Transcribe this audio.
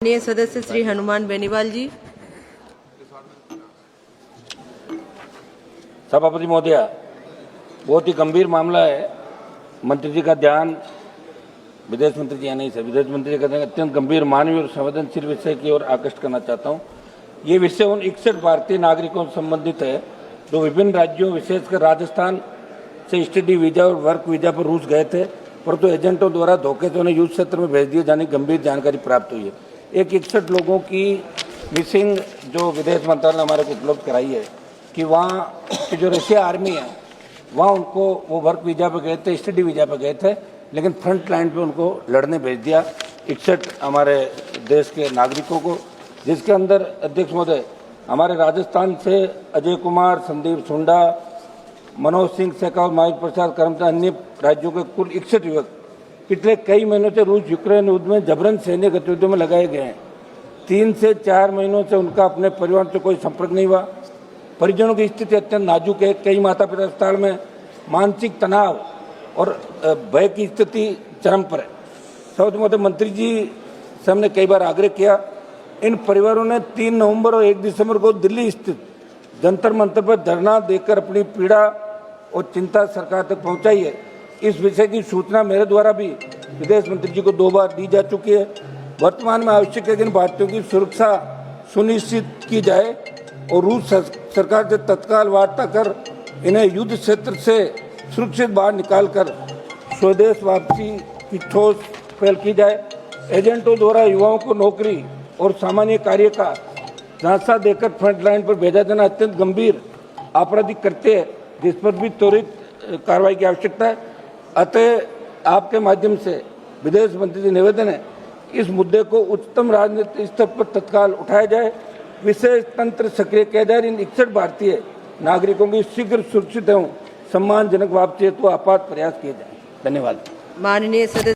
माननीय सदस्य श्री हनुमान बेनीवाल जी। सभापति महोदय, बहुत ही गंभीर मामला है। मंत्री जी का ध्यान, विदेश मंत्री जी नहीं सर, विदेश मंत्री जी का ध्यान अत्यंत गंभीर मानवीय और संवेदनशील विषय की ओर आकृष्ट करना चाहता हूँ। ये विषय उन 61 भारतीय नागरिकों से संबंधित है जो विभिन्न राज्यों, विशेषकर राजस्थान से स्टडी वीजा और वर्क वीजा पर रूस गए थे, परंतु एजेंटों द्वारा धोखे से उन्हें युद्ध क्षेत्र में भेज दिए जाने की गंभीर जानकारी प्राप्त हुई है। एक 61 लोगों की मिसिंग जो विदेश मंत्रालय ने हमारे को उपलब्ध कराई है कि वहाँ की जो रशिया आर्मी है वहाँ उनको वो वर्क वीजा पे गए थे, स्टडी वीजा पे गए थे, लेकिन फ्रंट लाइन पे उनको लड़ने भेज दिया 61 हमारे देश के नागरिकों को, जिसके अंदर अध्यक्ष महोदय हमारे राजस्थान से अजय कुमार, संदीप सुंडा, मनोज सिंह शेखावत, महावीर प्रसाद कर्मचारी, अन्य राज्यों के कुल 61 युवक पिछले कई महीनों से रूस यूक्रेन युद्ध में जबरन सैन्य गतिविधियों में लगाए गए हैं। 3 से 4 महीनों से उनका अपने परिवार से कोई संपर्क नहीं हुआ। परिजनों की स्थिति अत्यंत नाजुक है। कई माता पिता अस्पताल में, मानसिक तनाव और भय की स्थिति चरम पर है। सभापति महोदय, मंत्री जी से हमने कई बार आग्रह किया। इन परिवारों ने 3 नवंबर और 1 दिसंबर को दिल्ली स्थित जंतर मंतर पर धरना देकर अपनी पीड़ा और चिंता सरकार तक पहुंचाई है। इस विषय की सूचना मेरे द्वारा भी विदेश मंत्री जी को 2 बार दी जा चुकी है। वर्तमान में आवश्यक है कि इन भारतीयों की सुरक्षा सुनिश्चित की जाए और रूस सरकार से तत्काल वार्ता कर इन्हें युद्ध क्षेत्र से सुरक्षित बाहर निकालकर स्वदेश वापसी की ठोस पहल की जाए। एजेंटों द्वारा युवाओं को नौकरी और सामान्य कार्य का झांसा देकर फ्रंट लाइन पर भेजा जाना अत्यंत गंभीर आपराधिक कृत्य है, जिस पर भी त्वरित कार्रवाई की आवश्यकता है। अतः आपके माध्यम से विदेश मंत्री जी निवेदन है, इस मुद्दे को उच्चतम राजनीतिक स्तर पर तत्काल उठाया जाए, विशेष तंत्र सक्रिय किया जाए। इन 61 भारतीय नागरिकों की शीघ्र सुरक्षित एवं सम्मानजनक वापसी हेतु आपात प्रयास किए जाए। धन्यवाद। माननीय सदस्य